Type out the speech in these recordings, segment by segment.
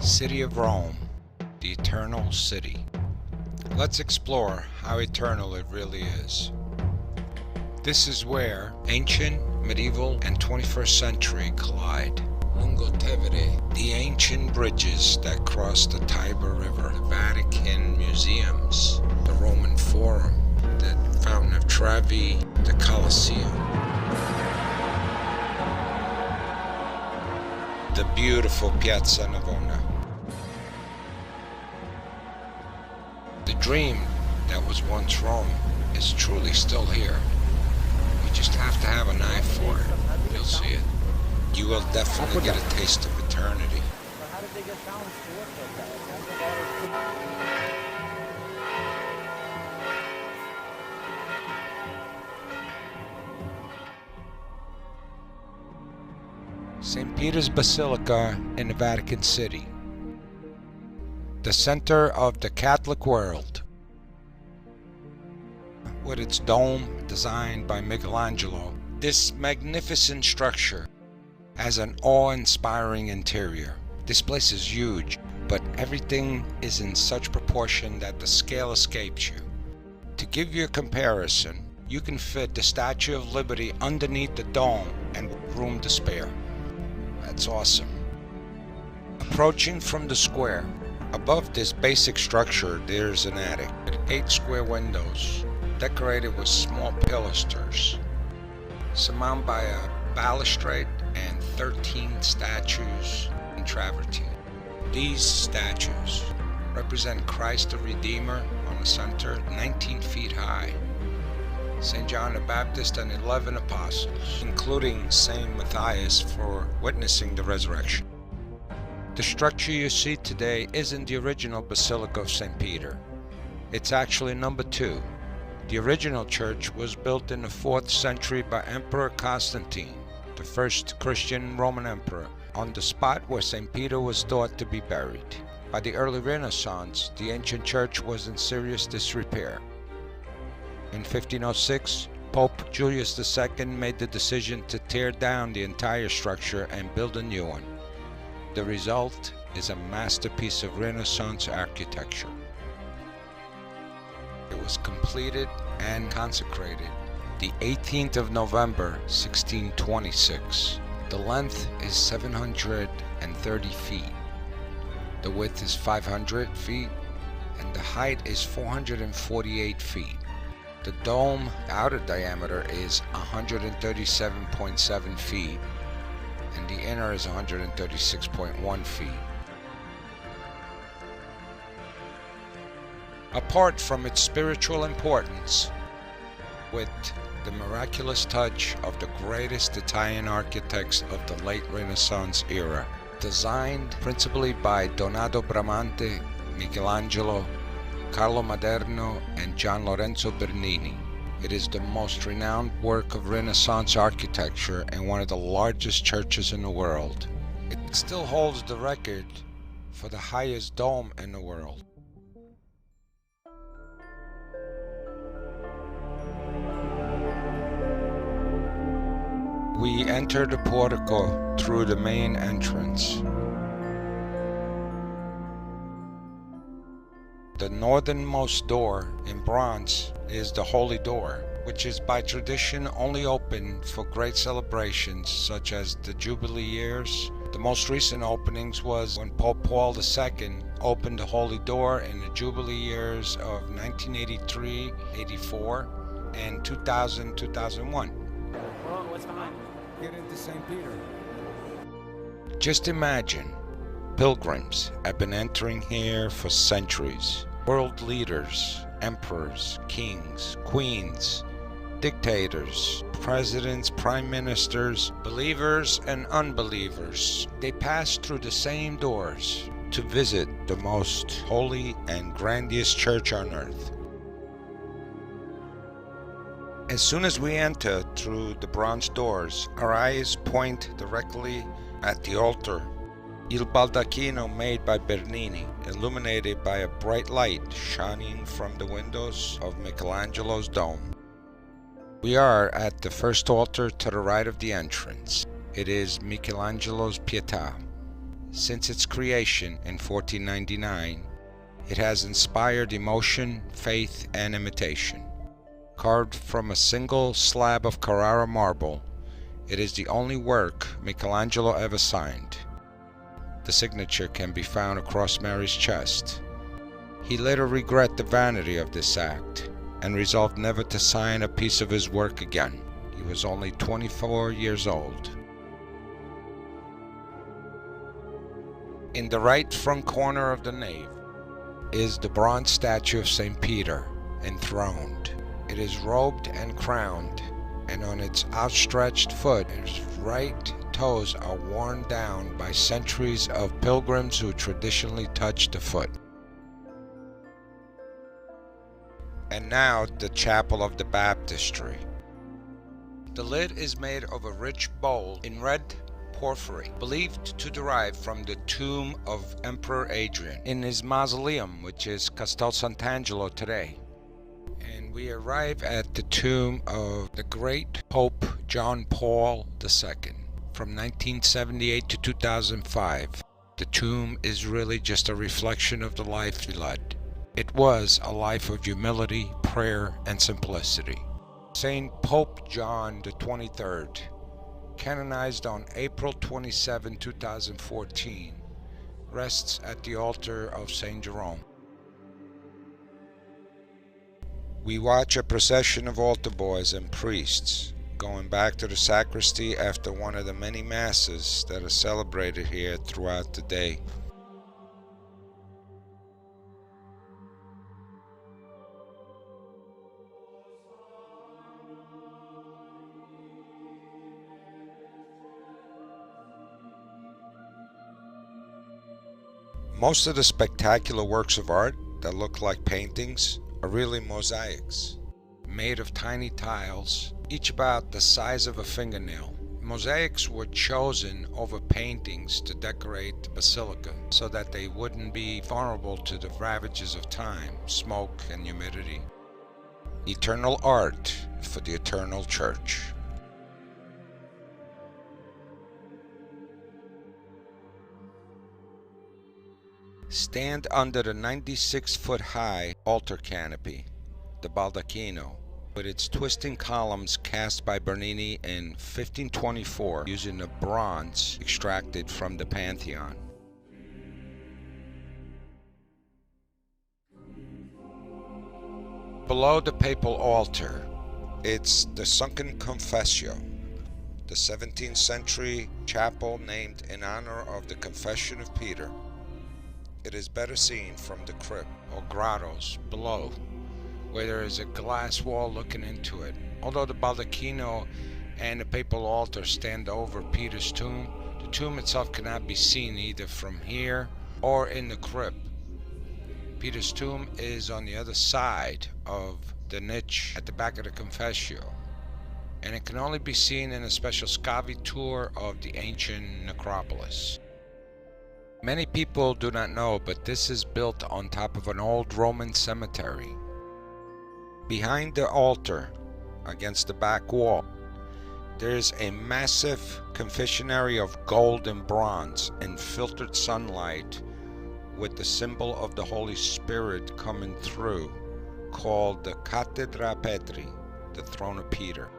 City of Rome, the Eternal City. Let's explore how eternal it really is. This is where ancient, medieval, and 21st century collide. Lungo Tevere, the ancient bridges that cross the Tiber River, the Vatican museums, the Roman Forum, the Fountain of Trevi, the Colosseum. The beautiful Piazza Navona. The dream that was once Rome is truly still here. You just have to have an eye for it. You'll see it. You will definitely get a taste of eternity. How did they get balance to work like that? St. Peter's Basilica in the Vatican City, the center of the Catholic world, with its dome designed by Michelangelo. This magnificent structure has an awe-inspiring interior. This place is huge, but everything is in such proportion that the scale escapes you. To give you a comparison, you can fit the Statue of Liberty underneath the dome and room to spare. That's awesome. Approaching from the square, above this basic structure there's an attic with 8 square windows decorated with small pilasters, surmounted by a balustrade and 13 statues in travertine. These statues represent Christ the Redeemer on the center, 19 feet high, St. John the Baptist and 11 apostles, including St. Matthias for witnessing the resurrection. The structure you see today isn't the original Basilica of St. Peter. It's actually number 2. The original church was built in the 4th century by Emperor Constantine, the first Christian Roman emperor, on the spot where St. Peter was thought to be buried. By the early Renaissance, the ancient church was in serious disrepair. In 1506, Pope Julius II made the decision to tear down the entire structure and build a new one. The result is a masterpiece of Renaissance architecture. It was completed and consecrated the 18th of November, 1626. The length is 730 feet. The width is 500 feet, and the height is 448 feet. The dome outer diameter is 137.7 feet, and the inner is 136.1 feet. Apart from its spiritual importance, with the miraculous touch of the greatest Italian architects of the late Renaissance era, designed principally by Donato Bramante, Michelangelo, Carlo Maderno, and Gian Lorenzo Bernini. It is the most renowned work of Renaissance architecture and one of the largest churches in the world. It still holds the record for the highest dome in the world. We enter the portico through the main entrance. The northernmost door in bronze is the Holy Door, which is by tradition only open for great celebrations such as the Jubilee years. The most recent openings was when Pope Paul II opened the Holy Door in the Jubilee years of 1983, 84, and 2000, 2001. What's behind? Get into St. Peter. Just imagine, pilgrims have been entering here for centuries. World leaders, emperors, kings, queens, dictators, presidents, prime ministers, believers and unbelievers. They pass through the same doors to visit the most holy and grandiose church on earth. As soon as we enter through the bronze doors, our eyes point directly at the altar. Il baldacchino made by Bernini, illuminated by a bright light shining from the windows of Michelangelo's dome. We are at the first altar to the right of the entrance. It is Michelangelo's Pietà. Since its creation in 1499, it has inspired emotion, faith, and imitation. Carved from a single slab of Carrara marble, it is the only work Michelangelo ever signed. The signature can be found across Mary's chest. He later regretted the vanity of this act and resolved never to sign a piece of his work again. He was only 24 years old. In the right front corner of the nave is the bronze statue of St. Peter, enthroned. It is robed and crowned, and on its outstretched foot, its right toes are worn down by centuries of pilgrims who traditionally touch the foot. And now the chapel of the baptistry. The lid is made of a rich bowl in red porphyry, believed to derive from the tomb of Emperor Adrian in his mausoleum, which is Castel Sant'Angelo today. And we arrive at the tomb of the great Pope John Paul II from 1978 to 2005. The tomb is really just a reflection of the life he led. It was a life of humility, prayer, and simplicity. Saint Pope John the 23rd, canonized on April 27, 2014, rests at the altar of Saint Jerome. We watch a procession of altar boys and priests going back to the sacristy after one of the many masses that are celebrated here throughout the day. Most of the spectacular works of art that look like paintings are really mosaics, made of tiny tiles, each about the size of a fingernail. Mosaics were chosen over paintings to decorate the basilica so that they wouldn't be vulnerable to the ravages of time, smoke, and humidity. Eternal art for the eternal church. Stand under the 96-foot-high altar canopy, the baldacchino, with its twisting columns cast by Bernini in 1524 using the bronze extracted from the Pantheon. Below the papal altar, it's the sunken Confessio, the 17th century chapel named in honor of the Confession of Peter. It is better seen from the crypt or grottos below, where there is a glass wall looking into it. Although the baldacchino and the papal altar stand over Peter's tomb, the tomb itself cannot be seen either from here or in the crypt. Peter's tomb is on the other side of the niche at the back of the Confessio, and it can only be seen in a special Scavi tour of the ancient necropolis. Many people do not know, but this is built on top of an old Roman cemetery. Behind the altar, against the back wall, there is a massive confessionary of gold and bronze in filtered sunlight with the symbol of the Holy Spirit coming through, called the Cathedra Petri, the throne of Peter.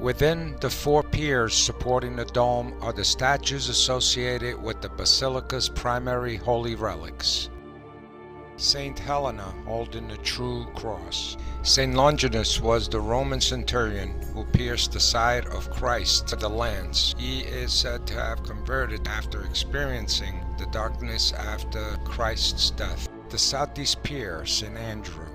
Within the four piers supporting the dome are the statues associated with the basilica's primary holy relics. Saint Helena holding the true cross. Saint Longinus was the Roman centurion who pierced the side of Christ to the lance. He is said to have converted after experiencing the darkness after Christ's death. The southeast pier, St. Andrew,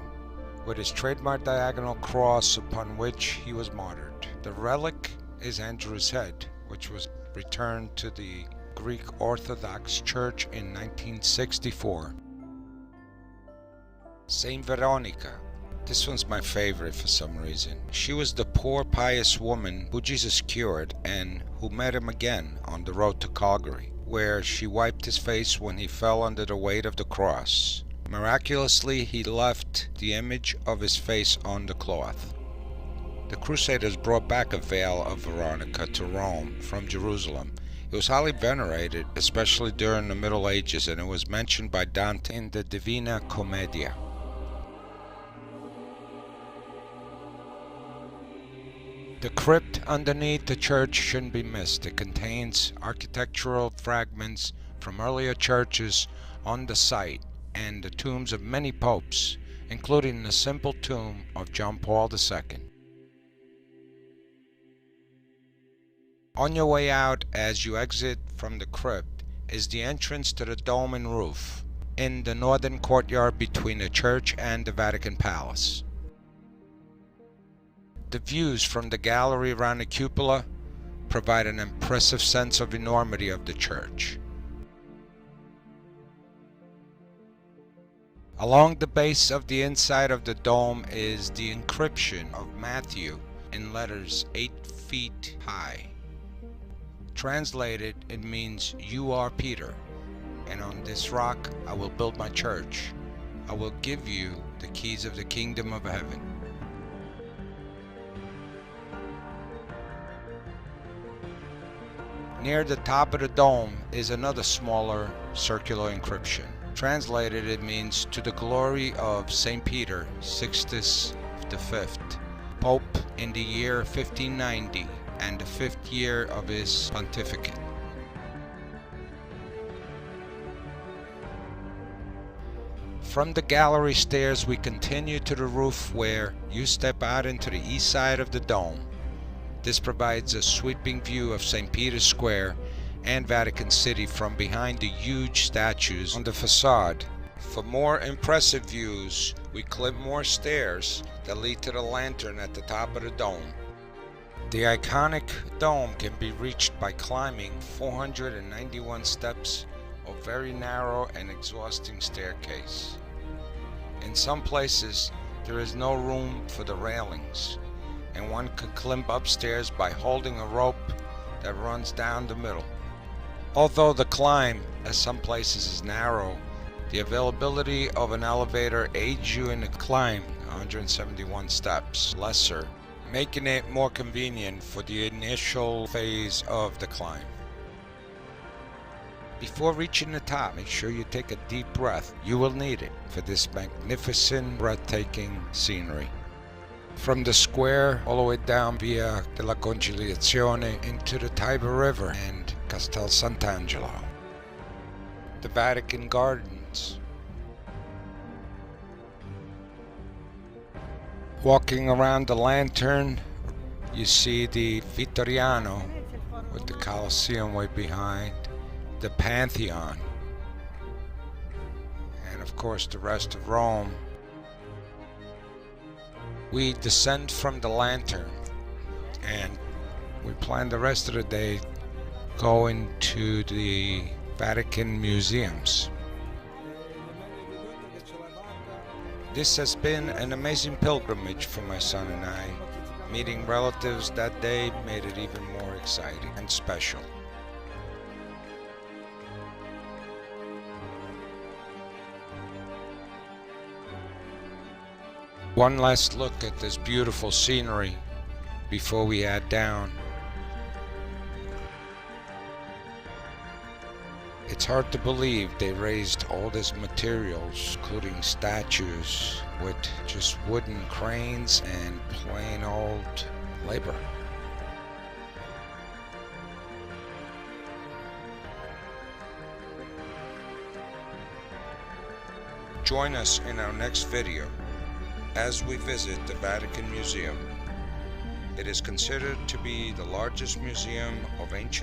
with his trademark diagonal cross upon which he was martyred. The relic is Andrew's head, which was returned to the Greek Orthodox Church in 1964. Saint Veronica. This one's my favorite for some reason. She was the poor pious woman who Jesus cured and who met him again on the road to Calgary, where she wiped his face when he fell under the weight of the cross. Miraculously, he left the image of his face on the cloth. The Crusaders brought back a veil of Veronica to Rome from Jerusalem. It was highly venerated, especially during the Middle Ages, and it was mentioned by Dante in the Divina Commedia. The crypt underneath the church shouldn't be missed. It contains architectural fragments from earlier churches on the site and the tombs of many popes, including the simple tomb of John Paul II. On your way out, as you exit from the crypt, is the entrance to the dome and roof in the northern courtyard between the church and the Vatican Palace. The views from the gallery around the cupola provide an impressive sense of enormity of the church. Along the base of the inside of the dome is the inscription of Matthew in letters 8 feet high. Translated, it means, "You are Peter, and on this rock I will build my church. I will give you the keys of the kingdom of heaven." Near the top of the dome is another smaller circular inscription. Translated, it means, "To the glory of St. Peter, Sixtus V, Pope in the year 1590 and the 5th year of his pontificate." From the gallery stairs we continue to the roof, where you step out into the east side of the dome. This provides a sweeping view of St. Peter's Square and Vatican City from behind the huge statues on the facade. For more impressive views, we climb more stairs that lead to the lantern at the top of the dome. The iconic dome can be reached by climbing 491 steps of very narrow and exhausting staircase. In some places, there is no room for the railings, and one could climb upstairs by holding a rope that runs down the middle. Although the climb at some places is narrow, the availability of an elevator aids you in the climb 171 steps lesser, making it more convenient for the initial phase of the climb. Before reaching the top, make sure you take a deep breath. You will need it for this magnificent, breathtaking scenery. From the square all the way down Via della Conciliazione into the Tiber River and Castel Sant'Angelo. The Vatican Gardens. Walking around the lantern, you see the Vittoriano with the Colosseum way behind, the Pantheon, and of course the rest of Rome. We descend from the lantern and we plan the rest of the day going to the Vatican museums. This has been an amazing pilgrimage for my son and I. Meeting relatives that day made it even more exciting and special. One last look at this beautiful scenery before we head down. It's hard to believe they raised all these materials, including statues, with just wooden cranes and plain old labor. Join us in our next video as we visit the Vatican Museum. It is considered to be the largest museum of ancient